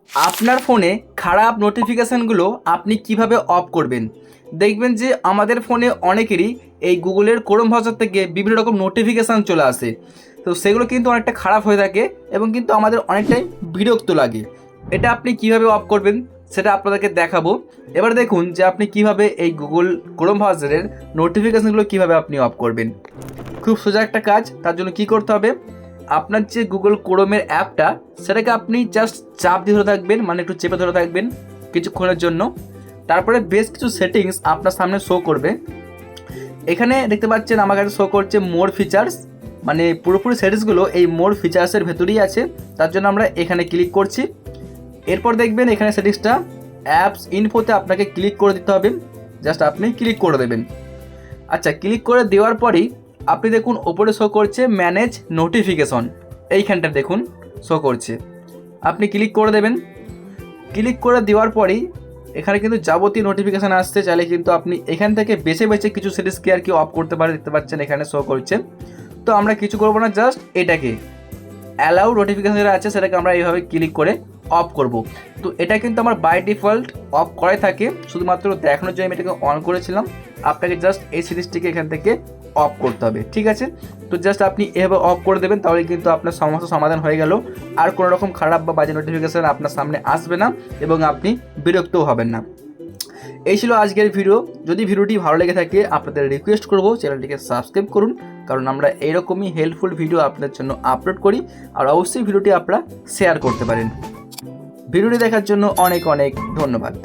আপনার ফোনে খারাপ নোটিফিকেশানগুলো আপনি কিভাবে অফ করবেন। দেখবেন যে আমাদের ফোনে অনেকেরই এই গুগলের ক্রোম ব্রাউজার থেকে বিভিন্ন রকম নোটিফিকেশান চলে আসে, তো সেগুলো কিন্তু অনেকটা খারাপ হয়ে থাকে এবং কিন্তু আমাদের অনেকটাই বিরক্ত লাগে। এটা আপনি কিভাবে অফ করবেন সেটা আপনাদেরকে দেখাবো। এবার দেখুন যে আপনি কিভাবে এই গুগল ক্রোম ব্রাউজারের নোটিফিকেশানগুলো কিভাবে আপনি অফ করবেন। খুব সোজা একটা কাজ। তার জন্য কি করতে হবে, আপনার যে গুগল ক্রোমের অ্যাপটা সেটাকে আপনি জাস্ট চাপ দিয়ে ধরে থাকবেন, মানে একটু চেপে ধরে থাকবেন কিছুক্ষণের জন্য। তারপরে বেশ কিছু সেটিংস আপনার সামনে শো করবে। এখানে দেখতে পাচ্ছেন আমার কাছে শো করছে মোর ফিচার্স, মানে পুরোপুরি সেটিংসগুলো এই মোর ফিচার্সের ভেতরেই আছে। তার জন্য আমরা এখানে ক্লিক করছি। এরপর দেখবেন এখানে সেটিংসটা অ্যাপস ইনফোতে আপনাকে ক্লিক করে দিতে হবে। জাস্ট আপনি ক্লিক করে দেবেন। আচ্ছা, ক্লিক করে দেওয়ার পরেই আপনি দেখুন ওপরে শো করছে ম্যানেজ নোটিফিকেশন, এইখানটা দেখুন শো করছে। আপনি ক্লিক করে দেবেন। ক্লিক করে দেওয়ার পরেই এখানে কিন্তু যাবতীয় নোটিফিকেশান আসছে। চাইলে কিন্তু আপনি এখান থেকে বেছে বেছে কিছু সেটিংসকে আর কি অফ করতে পারে, দেখতে পাচ্ছেন এখানে শো করছে। তো আমরা কিছু করবো না, জাস্ট এটাকে অ্যালাউ নোটিফিকেশান যেটা আছে সেটাকে আমরা এইভাবে ক্লিক করে অফ করব। তো এটা কিন্তু আমার বাই ডিফল্ট অফ করাই থাকে, শুধুমাত্র দেখানোর জন্য আমি এটাকে অন করেছিলাম। আপনাকে জাস্ট এই সিরিজটিকে এখান থেকে অফ করতে হবে, ঠিক আছে। তো জাস্ট আপনি এভাবে অফ করে দেবেন, তাহলে কিন্তু আপনার সমস্যার সমাধান হয়ে গেল। আর কোনো রকম খারাপ বা বাজে নোটিফিকেশান আপনার সামনে আসবে না এবং আপনি বিরক্তও হবেন না। এই ছিল আজকের ভিডিও। যদি ভিডিওটি ভালো লেগে থাকে আপনাদের রিকোয়েস্ট করব চ্যানেলটিকে সাবস্ক্রাইব করুন, কারণ আমরা এইরকমই হেল্পফুল ভিডিও আপনাদের জন্য আপলোড করি। আর অবশ্যই ভিডিওটি আপনারা শেয়ার করতে পারেন। ভিডিওটি দেখার জন্য অনেক অনেক ধন্যবাদ।